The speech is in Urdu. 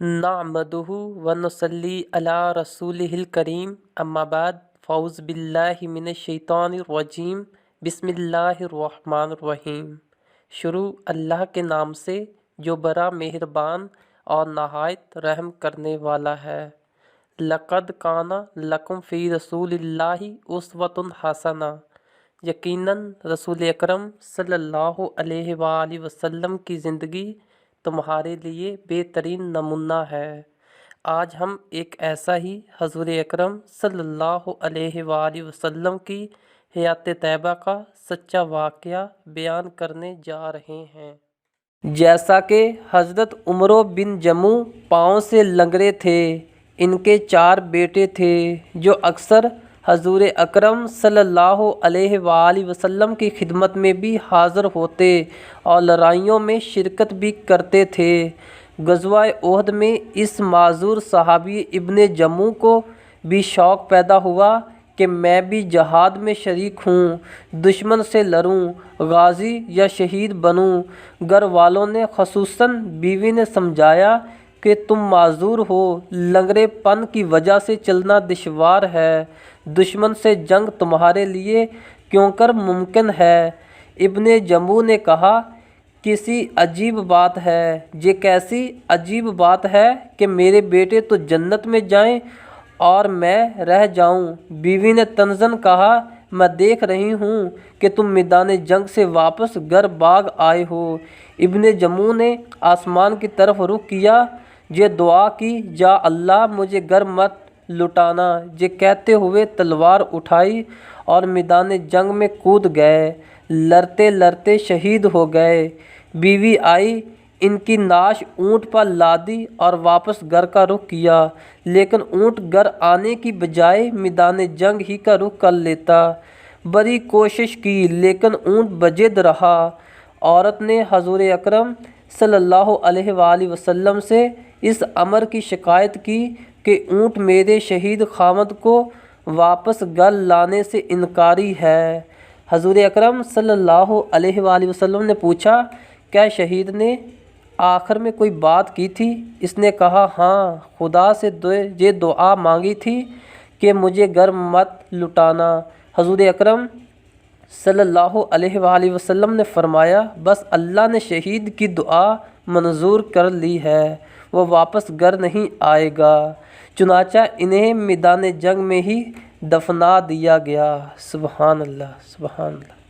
نعمدہ ونصلی علی رسولہ الکریم اما بعد فاعوذ باللہ من الشیطان الرجیم بسم اللہ الرحمن الرحیم۔ شروع اللہ کے نام سے جو بڑا مہربان اور نہایت رحم کرنے والا ہے۔ لقد کان لکم فی رسول اللہ اسوۃ حسنہ، یقیناً رسول اکرم صلی اللہ علیہ وآلہ وسلم کی زندگی تمہارے لیے بہترین نمونہ ہے۔ آج ہم ایک ایسا ہی حضور اکرم صلی اللہ علیہ وآلہ وسلم کی حیات طیبہ کا سچا واقعہ بیان کرنے جا رہے ہیں۔ جیسا کہ حضرت عمر بن جموح پاؤں سے لنگڑے تھے، ان کے 4 بیٹے تھے جو اکثر حضور اکرم صلی اللہ علیہ وآلہ وسلم کی خدمت میں بھی حاضر ہوتے اور لڑائیوں میں شرکت بھی کرتے تھے۔ غزوہ احد میں اس معذور صحابی ابن جموح کو بھی شوق پیدا ہوا کہ میں بھی جہاد میں شریک ہوں، دشمن سے لڑوں، غازی یا شہید بنوں۔ گھر والوں نے خصوصاً بیوی نے سمجھایا کہ تم معذور ہو، لنگڑے پن کی وجہ سے چلنا دشوار ہے، دشمن سے جنگ تمہارے لیے کیوں کر ممکن ہے۔ ابن جموح نے کہا، کیسی عجیب بات ہے، یہ کیسی عجیب بات ہے کہ میرے بیٹے تو جنت میں جائیں اور میں رہ جاؤں۔ بیوی نے طنزاً کہا، میں دیکھ رہی ہوں کہ تم میدان جنگ سے واپس گھر بھاگ آئے ہو۔ ابن جموح نے آسمان کی طرف رخ کیا، یہ دعا کی، یا اللہ مجھے گھر مت لوٹانا۔ یہ کہتے ہوئے تلوار اٹھائی اور میدان جنگ میں کود گئے، لڑتے لڑتے شہید ہو گئے۔ بیوی آئی، ان کی نعش اونٹ پر لادی اور واپس گھر کا رخ کیا، لیکن اونٹ گھر آنے کی بجائے میدان جنگ ہی کا رخ کر لیتا۔ بڑی کوشش کی لیکن اونٹ بضد رہا۔ عورت نے حضور اکرم صلی اللہ علیہ وآلہ وسلم سے اس امر کی شکایت کی کہ اونٹ میرے شہید خاوند کو واپس گھر لانے سے انکاری ہے۔ حضور اکرم صلی اللہ علیہ وآلہ وسلم نے پوچھا، کیا شہید نے آخر میں کوئی بات کی تھی؟ اس نے کہا، ہاں، خدا سے یہ دعا مانگی تھی کہ مجھے گھر مت لوٹانا۔ حضور اکرم صلی اللہ علیہ وآلہ وسلم نے فرمایا، بس اللہ نے شہید کی دعا منظور کر لی ہے، وہ واپس گھر نہیں آئے گا۔ چنانچہ انہیں میدان جنگ میں ہی دفنا دیا گیا۔ سبحان اللہ، سبحان اللہ۔